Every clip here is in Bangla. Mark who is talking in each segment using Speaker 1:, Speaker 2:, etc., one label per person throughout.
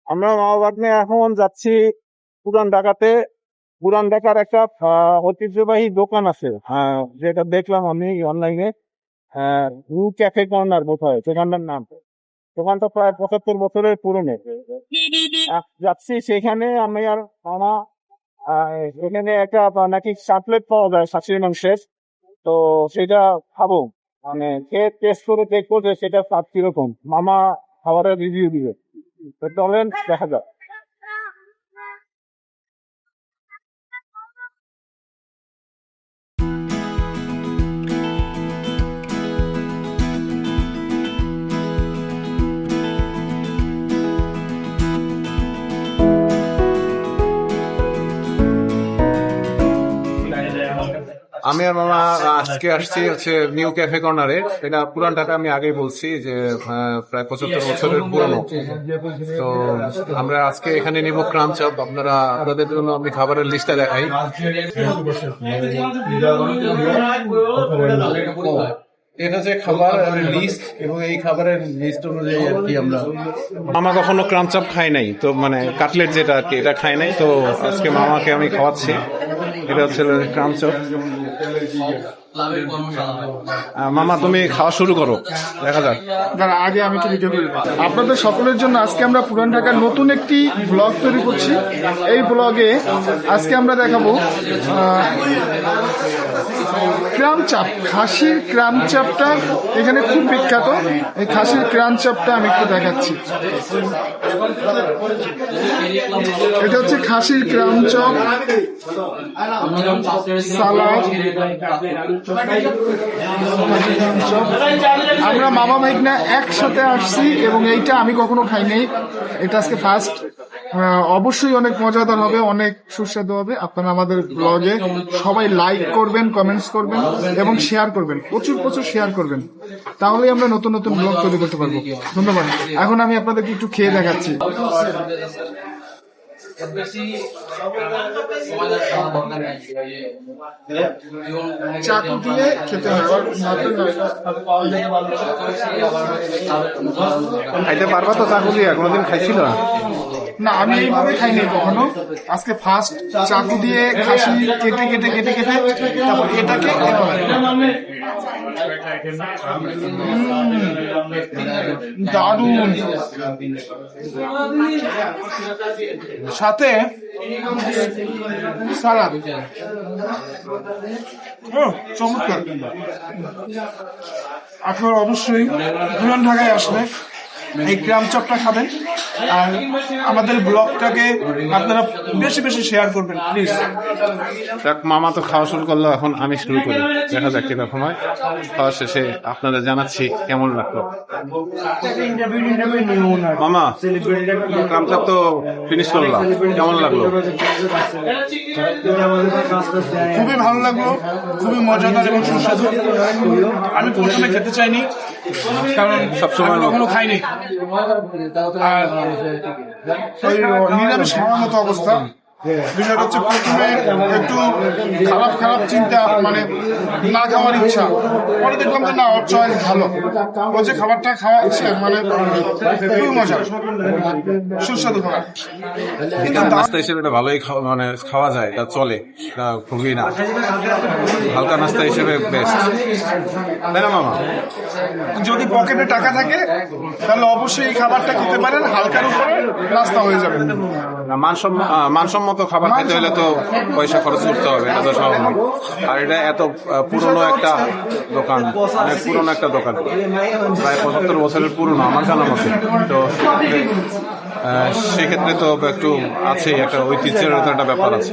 Speaker 1: আমরা মা বাবা নিয়ে এখন যাচ্ছি পুরান ঢাকাতে। পুরান ঢাকার একটা ঐতিহ্যবাহী দোকান আছে, যেটা দেখলাম আমি অনলাইনে। নিউ ক্যাফে কর্নার বোধ হয় দোকানটার নাম। দোকানটা প্রায় 75 বছরের পুরনো। যাচ্ছি সেখানে আমি আর মামা। এখানে একটা নাকি কাটলেট পাওয়া যায় খাসির মাংসের। তো সেটা খাবো, মানে খেয়ে টেস্ট করে দেখবো যে সেটা স্বাদ কিরকম। মামা খাবারের রিভিউ দিবে। তো চলেন দেখা যাক।
Speaker 2: আমি আর মামা আজকে আসছি হচ্ছে নিউ ক্যাফে কর্নারে। এটা পুরান ঢাকা, আমি আগেই বলছি যে প্রায় 75 বছরের পুরনো। তো আমরা আজকে এখানে নিব ক্রাম চপ। আপনাদের জন্য আমি খাবারের লিস্টটা দেখাই। এটা যে খাবার লিস্ট, এবং এই খাবারের লিস্ট অনুযায়ী আর কি আমরা মামা কখনো ক্রাম চপ খাই নাই, তো মানে কাটলেট যেটা আর কি এটা খাই নাই। তো আজকে মামাকে আমি খাওয়াচ্ছি। এটা হচ্ছে ক্রাম চপ। মামা তুমি খাওয়া শুরু করো, দেখা যাক।
Speaker 3: দাঁড়া, আগে আমি একটু ভিডিও করি। আপনাদের সকলের জন্য আজকে আমরা পুরান ঢাকার নতুন একটি ব্লগ তৈরি করছি। এই ব্লগে আজকে আমরা দেখাবো ক্রাম চাপ, খাসির ক্রাম চাপটা এখানে খুব বিখ্যাত। এই খাসির ক্রাম চাপটা আমি একটু দেখাচ্ছি। এটা হচ্ছে খাসির ক্রাম চপ, সালাদ। আমরা মামা ভাইগনা একসাথে আসছি এবং এইটা আমি কখনো খাই নাই, এটা আজকে ফার্স্ট। অবশ্যই অনেক মজাদার হবে, অনেক সুস্বাদু হবে। আপনারা আমাদের ব্লগে সবাই লাইক করবেন, কমেন্টস করবেন এবং শেয়ার করবেন, প্রচুর প্রচুর শেয়ার করবেন। তাহলেই আমরা নতুন নতুন ব্লগ তৈরি করতে পারবো। ধন্যবাদ। এখন আমি আপনাদেরকে একটু খেয়ে দেখাচ্ছি। চাকু দিয়ে খেতে হয়,
Speaker 2: খাইতে পারবা তো চাকু দিয়ে? কোনোদিন খাইছিল না?
Speaker 3: না, আমি এইভাবে খাইনি কখনো, আজকে ফার্স্ট। চাকু দিয়ে খাসি কেটে কেটে কেটে কেটে তারপর এটাকে দারুন। সাথে সালাদ। চমৎকার। আপনারা অবশ্যই পুরান ঢাকায় আসলে এই গ্রাম চপটা খাবেন, আর আমাদের ব্লগটাকে আপনারা বেশি বেশি শেয়ার করবেন প্লিজ।
Speaker 2: মামা তো খাওয়া শুরু করলো, এখন আমি শুরু করি। দেখা যাক কিরকম হয়। খাওয়া শেষে আপনাদের জানাচ্ছি কেমন লাগলো। মামা, ক্রাম চপ তো ফিনিশ করলাম, কেমন লাগলো?
Speaker 3: খুবই ভালো লাগলো, খুবই মজাদার এবং সুস্বাদু। আমি প্রথমে খেতে চাইনি, কারণ সবসময় কখনো খাইনি। আর নিরামিষ খাওয়ার মতো অবস্থা। বিষয়টা হচ্ছে প্রথমে একটু খারাপ খারাপ চিন্তা, মানে না খাওয়ার ইচ্ছা। পরে দেখলাম যে না, ওর চয়েস ভালো, ও যে খাবারটা খাওয়াচ্ছে মানে খুবই মজা, সুস্বাদু খাবার। কিন্তু
Speaker 2: নাস্তা হিসেবে এটা ভালোই মানে খাওয়া যায়, এটা চলে, এটা খুবই না হালকা নাস্তা হিসেবে বেস্ট, তাই না মামা?
Speaker 3: যদি পকেটে টাকা থাকে তাহলে অবশ্যই এই খাবারটা খেতে পারেন, হালকার উপরে নাস্তা হয়ে যাবে।
Speaker 2: মানসম্মত খাবার খেতে হলে তো পয়সা খরচ করতে হবে, এটা তো স্বাভাবিক। আর এটা এত পুরনো একটা দোকান, অনেক পুরনো একটা দোকান, প্রায় 75 বছরের পুরনো আমার জানা মতে। তো সেক্ষেত্রে তো একটু আছে, একটা ঐতিহ্যের একটা ব্যাপার আছে,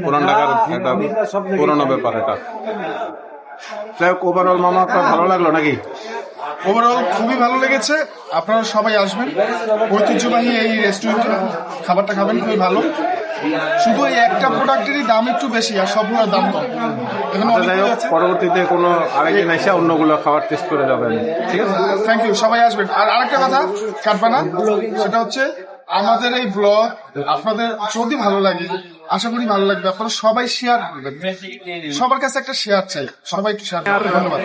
Speaker 2: পুরান ঢাকার একটা পুরনো ব্যাপার এটা। যাই হোক, ওভারঅল মামা আপনার ভালো লাগলো নাকি?
Speaker 3: ওভারঅল খুবই ভালো লেগেছে। আপনারা সবাই আসবেন, ঐতিহ্যবাহী এই রেস্টুরেন্টে খাবারটা খাবেন, খুবই ভালো। শুধু এই একটা প্রোডাক্টেরই দাম একটু বেশি, আর সবগুলোর দাম কম।
Speaker 2: যাই হোক, পরবর্তীতে কোনো আরেকদিন এসে অন্যগুলো খাবার টেস্ট করে যাবেন, ঠিক আছে?
Speaker 3: থ্যাংক ইউ, সবাই আসবেন। আর আরেকটা কথা কাটবা না, সেটা হচ্ছে আমাদের এই ব্লগ আপনাদের যদি ভালো লাগে, আশা করি ভালো লাগবে, আপনারা সবাই শেয়ার করবেন। সবার কাছে একটা শেয়ার চাই, সবাই একটু শেয়ার করবেন। ধন্যবাদ।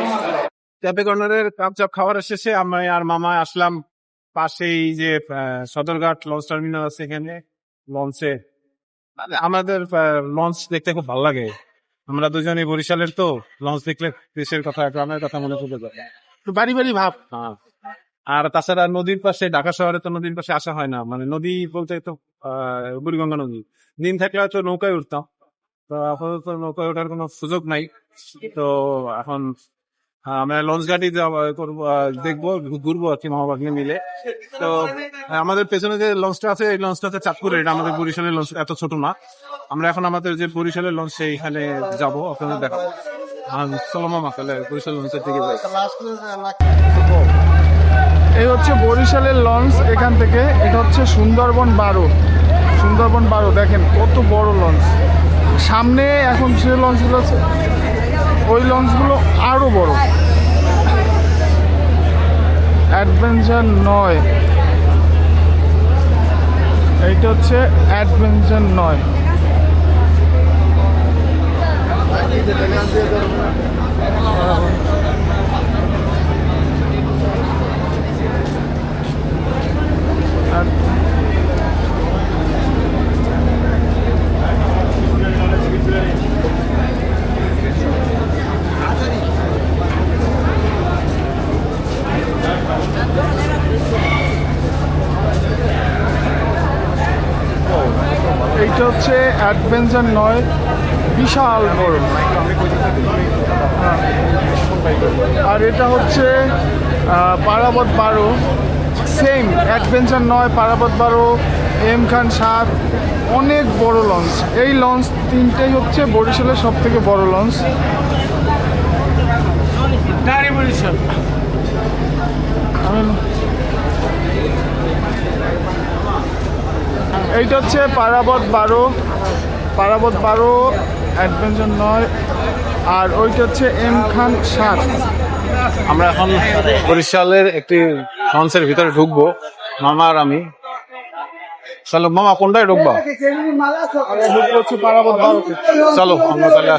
Speaker 2: ক্যাফে কর্নারের কাপ চাপ খাওয়ার শেষে আমি আর মামা আসলাম
Speaker 1: পাশেই যে সদরঘাট লঞ্চ টার্মিনাল আছে, এখানে লঞ্চে আমাদের লঞ্চ দেখতে খুব ভালো লাগে। আমরা দুজনই বরিশালের, তো লঞ্চ দেখলে দেশের কথা, গ্রামের কথা মনে পড়ে যায়, একটু বাড়ি বাড়ি ভাব। হ্যাঁ, আর তাছাড়া নদীর পাশে, ঢাকা শহরে তো নদীর পাশে আসা হয় না, মানে নদী বলতে তো বুড়িগঙ্গা নদী। দিন থাকলে হয়তো নৌকায় উঠতাম, তো আপাতত নৌকায় ওঠার কোনো সুযোগ নাই। তো এখন আমরা লঞ্চ ঘাটি করবো, দেখবো, ঘুরবো আর কি, মহাবাগনে মিলে। তো আমাদের পেছনে যে লঞ্চটা আছে, এই লঞ্চটা হচ্ছে চাঁদপুরের, এটা আমাদের বরিশালের লঞ্চ, এত ছোট না। আমরা এখন আমাদের যে বরিশালের লঞ্চ, সেইখানে যাবো, আপনাদের দেখাবো। চলো মামা, তাহলে বরিশাল লঞ্চের দিকে যাই।
Speaker 3: এই হচ্ছে বরিশালের লঞ্চ। এখান থেকে এটা হচ্ছে সুন্দরবন 12। সুন্দরবন 12 দেখেন কত বড় লঞ্চ। সামনে এখন যে লঞ্চগুলো আছে, ওই লঞ্চগুলো আরো বড়। অ্যাডভেঞ্চার 9, এইটা হচ্ছে অ্যাডভেঞ্চার 9। এইটা হচ্ছে অ্যাডভেঞ্চার 9, বিশাল বড়। আর এটা হচ্ছে Parabat 12, same adventure 9, Parabat 12, M খান 7, অনেক বড় লঞ্চ। এই লঞ্চ তিনটেই হচ্ছে বরিশালের সব থেকে বড় লঞ্চ। এইটা হচ্ছে পারাবত 12, পারাবত 12, অ্যাডভেঞ্চার 9, আর ওইটা হচ্ছে এম খান 7।
Speaker 2: আমরা এখন বরিশালের একটি লঞ্চের ভিতরে ঢুকবো, মামা আর আমি। চলো মামা, কোনটায় ঢুকবা?
Speaker 3: পারাবত 12।
Speaker 2: চলো আমরা তাহলে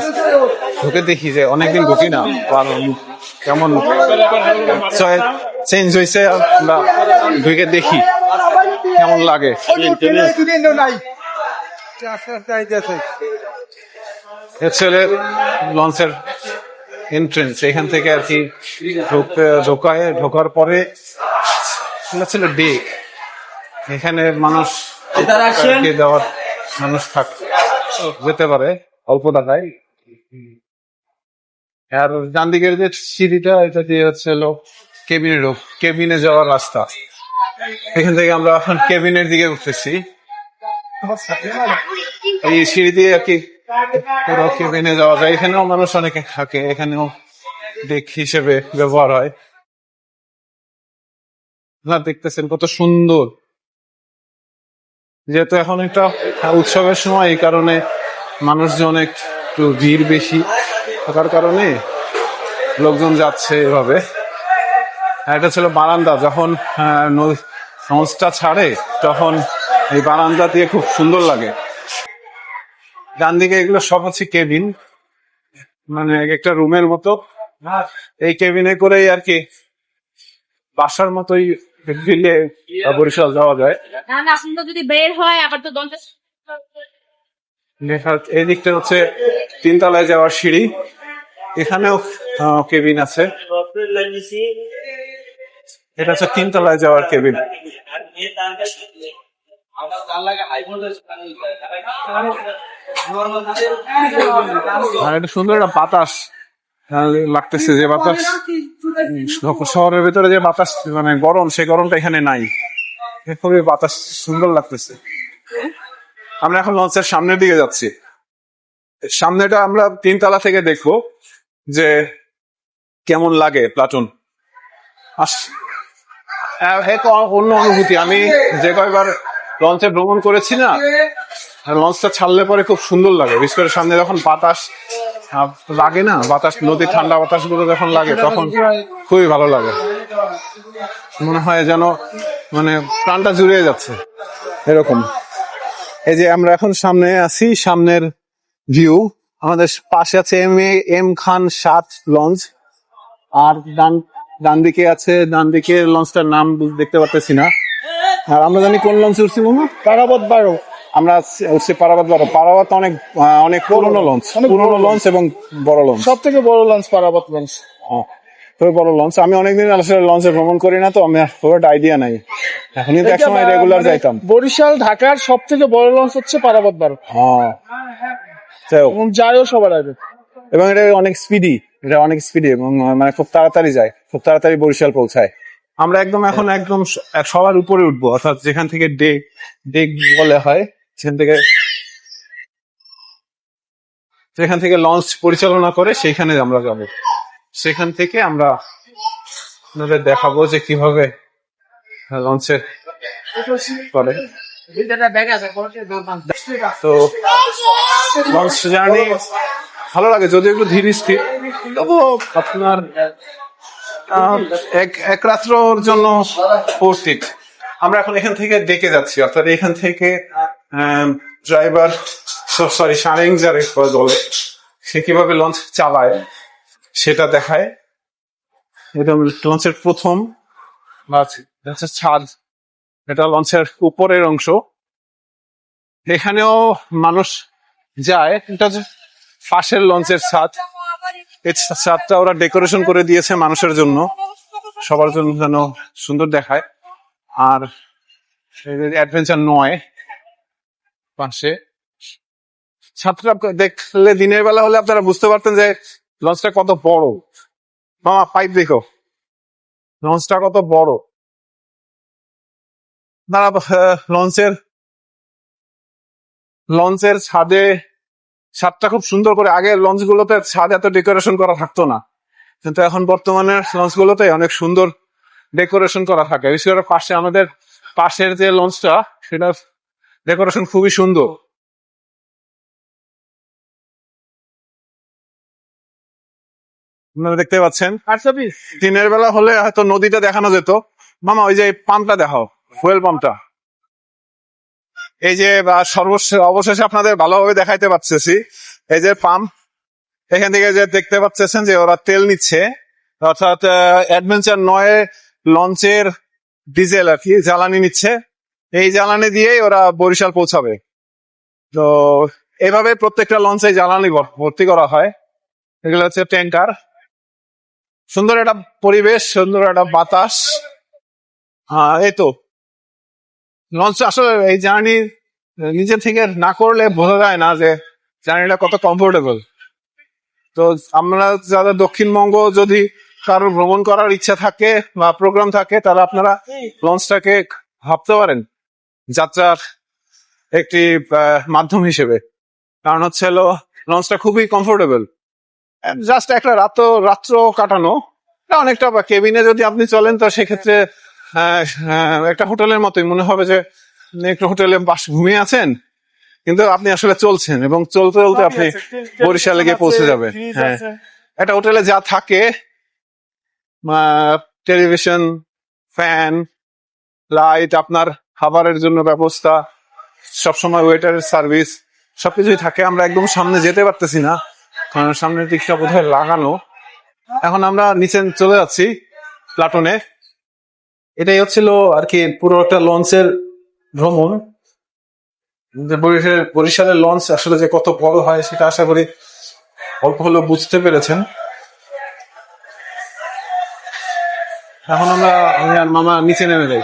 Speaker 2: ঢুকে দেখি, যে অনেকদিন ঢুকি না, কেমন চেঞ্জ হয়েছে, আমরা ঢুকে দেখি কেমন লাগে। লঞ্চের এন্ট্রেন্স, এখান থেকে আর কি ঢোকার পরে ছিল ডেক। এখানে মানুষ দেওয়ার মানুষ যেতে পারে অল্প টাকায়। আর ডান দিকের যে সিঁড়িটা, এটা দিয়ে হচ্ছে কেবিনে যাওয়ার রাস্তা। এখান থেকে আমরা এখন কেবিনের দিকে উঠতেছি। এই সিঁড়ি দিয়ে আর কি পুরো কেবিনে যাওয়া যায়। এখানেও মানুষ অনেকে থাকে, এখানেও ডেক হিসেবে ব্যবহার হয়। আপনারা দেখতেছেন কত সুন্দর। যেহেতু এখন একটা উৎসবের সময়, এই কারণে মানুষজন একটু ভিড় বেশি থাকার কারণে লোকজন যাচ্ছে এভাবে। এটা ছিল বারান্দা, যখন লঞ্চটা ছাড়ে তখন এই বারান্দা দিয়ে খুব সুন্দর লাগে। ডান দিকে এগুলো সব হচ্ছে কেবিন, মানে একটা রুমের মতো। এই কেবিনে করেই আর কি বাসার মতোই দিল্লি বরিশাল যাওয়া যায়।
Speaker 4: যদি বের হয় আবার তো
Speaker 2: এই দিকটা হচ্ছে 3 তলায় যাওয়ার সিঁড়ি, এখানেও কেবিন আছে। এটা হচ্ছে 3 তলায় যাওয়ার কেবিন। আর এটা সুন্দর একটা বাতাস লাগতেছে, যে বাতাস শহরের ভিতরে যে বাতাস মানে গরম, সেই গরমটা এখানে নাই। খুবই বাতাস সুন্দর লাগতেছে। আমরা এখন লঞ্চের সামনের দিকে যাচ্ছি। সামনেটা আমরা 3 তলা থেকে দেখবো যে কেমন লাগে প্লাটুন। অন্য অনুভূতি। আমি যে কয়েকবার লঞ্চে ভ্রমণ করেছি না, লঞ্চটা ছাড়লে পরে খুব সুন্দর লাগে। বিশেষ করে সামনে যখন বাতাস লাগে না, বাতাস, নদীর ঠান্ডা বাতাস গুলো যখন লাগে, তখন খুবই ভালো লাগে। মনে হয় যেন মানে প্রাণটা জুড়িয়ে যাচ্ছে এরকম। এই যে আমরা এখন সামনে আছি, সামনের ভিউ। আমাদের পাশে আছে এম খান 7 লঞ্চ, আর ডান দিকে আছে, ডান দিকে লঞ্চটার নাম দেখতে পারতেছি না। আর আমরা জানি কোন লঞ্চে উঠছি মামা?
Speaker 3: পারাবত 12।
Speaker 2: আমরা উঠছি পারাবাত 12। পারাবাত অনেক অনেক পুরনো লঞ্চ, পুরনো লঞ্চ এবং বড় লঞ্চ।
Speaker 3: সব থেকে বড় লঞ্চ পারাবত লঞ্চ।
Speaker 2: খুবই বড় লঞ্চ। আমি অনেকদিন আসলে লঞ্চে ভ্রমণ করি না, তো আমি খুব একটা আইডিয়া নাই। এখন কিন্তু একসময় রেগুলার যাইতাম।
Speaker 3: বরিশাল ঢাকার সব থেকে বড় লঞ্চ হচ্ছে পারাবত 12।
Speaker 2: হ্যাঁ, যাই হোক।
Speaker 3: এবং যায়ও সবার আগে।
Speaker 2: এবং এটা অনেক স্পিডি, এটা অনেক স্পিডি এবং মানে খুব তাড়াতাড়ি যায়, খুব তাড়াতাড়ি বরিশাল পৌঁছায়। আমরা একদম এখন একদম সবার উপরে উঠবো, অর্থাৎ যেখান থেকে ডেক বলে হয়, যেখান থেকে লঞ্চ পরিচালনা করে সেইখানে আমরা যাব। সেখান থেকে আমরা আপনাদের দেখাবো যে কিভাবে লঞ্চে করে। তো লঞ্চ জার্নি ভালো লাগে, যদিও একটু ধীর স্থির, তবুও আপনার এক রাত্রর জন্য প্রস্তুত। আমরা এখন এখান থেকে ডেকে যাচ্ছি, অর্থাৎ এখান থেকে ড্রাইভার সারেং যারে বলে, সে কিভাবে লঞ্চ চালায় সেটা দেখায়। এটা লঞ্চের প্রথম ছাদ, এটা লঞ্চের উপরের অংশ। এখানেও মানুষ যায়, এটা পাশের লঞ্চের ছাদ। এই ছাদটা ওরা ডেকোরেশন করে দিয়েছে মানুষের জন্য, সবার জন্য যেন সুন্দর দেখায়। আর অ্যাডভেঞ্চার 9 পাশে ছাদটা দেখলে দিনের বেলা হলে আপনারা বুঝতে পারতেন যে লঞ্চটা কত বড়। মামা পাইপ দেখো, লঞ্চটা কত বড়। তারা লঞ্চের ছাদটা খুব সুন্দর করে, আগে লঞ্চ গুলোতে ছাদ এত ডেকোরেশন করা থাকতো না, কিন্তু এখন বর্তমানে লঞ্চ গুলোতে অনেক সুন্দর ডেকোরেশন করা থাকে। বিশেষ করে পাশে আমাদের পাশের যে লঞ্চটা, সেটা ডেকোরেশন খুবই সুন্দর। আপনারা দেখতে পাচ্ছেন, দিনের বেলা হলে হয়তো নদীটা দেখানো যেত। মামা ওই যে পাম্পটা দেখাও, ফুয়েল পাম্পটা। এই যে অবশেষে আপনাদের ভালোভাবে দেখাইতে পারতেছি, এই যে পাম্প, এখান থেকে যে দেখতে পাচ্ছেন যে ওরা তেল নিচ্ছে, অর্থাৎ অ্যাডভেঞ্চার 9 লঞ্চের ডিজেল আর কি জ্বালানি নিচ্ছে। এই জ্বালানি দিয়েই ওরা বরিশাল পৌঁছাবে। তো এইভাবে প্রত্যেকটা লঞ্চে জ্বালানি ভর্তি করা হয়। এগুলো হচ্ছে ট্যাঙ্কার। সুন্দর একটা পরিবেশ, সুন্দর একটা বাতাস। এই তো লঞ্চ আসলে এই জার্নি নিজে থেকে না করলে বোঝা যায় না যে জার্নিটা কত কমফোর্টেবল। তো আমরা যারা দক্ষিণবঙ্গ যদি কারোর ভ্রমণ করার ইচ্ছা থাকে বা প্রোগ্রাম থাকে, তাহলে আপনারা লঞ্চটাকে ভাবতে পারেন যাত্রার একটি মাধ্যম হিসেবে। কারণ হচ্ছে লঞ্চটা খুবই কমফোর্টেবল। জাস্ট একটা রাত্র কাটানো, অনেকটা কেবিনে যদি আপনি চলেন, তো সেক্ষেত্রে একটা হোটেলের মতোই মনে হবে যে একটু হোটেলে ঘুমিয়ে আছেন, কিন্তু আপনি আসলে চলছেন, এবং চলতে চলতে আপনি বরিশালে গিয়ে পৌঁছে যাবেন। হ্যাঁ, একটা হোটেলে যা থাকে, টেলিভিশন, ফ্যান, লাইট, আপনার খাবারের জন্য ব্যবস্থা, সবসময় ওয়েটারের সার্ভিস, সবকিছুই থাকে। আমরা একদম সামনে যেতে পারতেছি না, কারণ সামনের দিকটা বোধহয় লাগানো। এখন আমরা নিচে চলে যাচ্ছি প্লাটনে। এটাই হচ্ছিল আর কি পুরো একটা লঞ্চের ভ্রমণ। বরিশালের লঞ্চ আসলে যে কত বড় হয় সেটা আশা করি অল্প হলেও বুঝতে পেরেছেন। এখন আমি আর মামা নিচে নেমে যাই।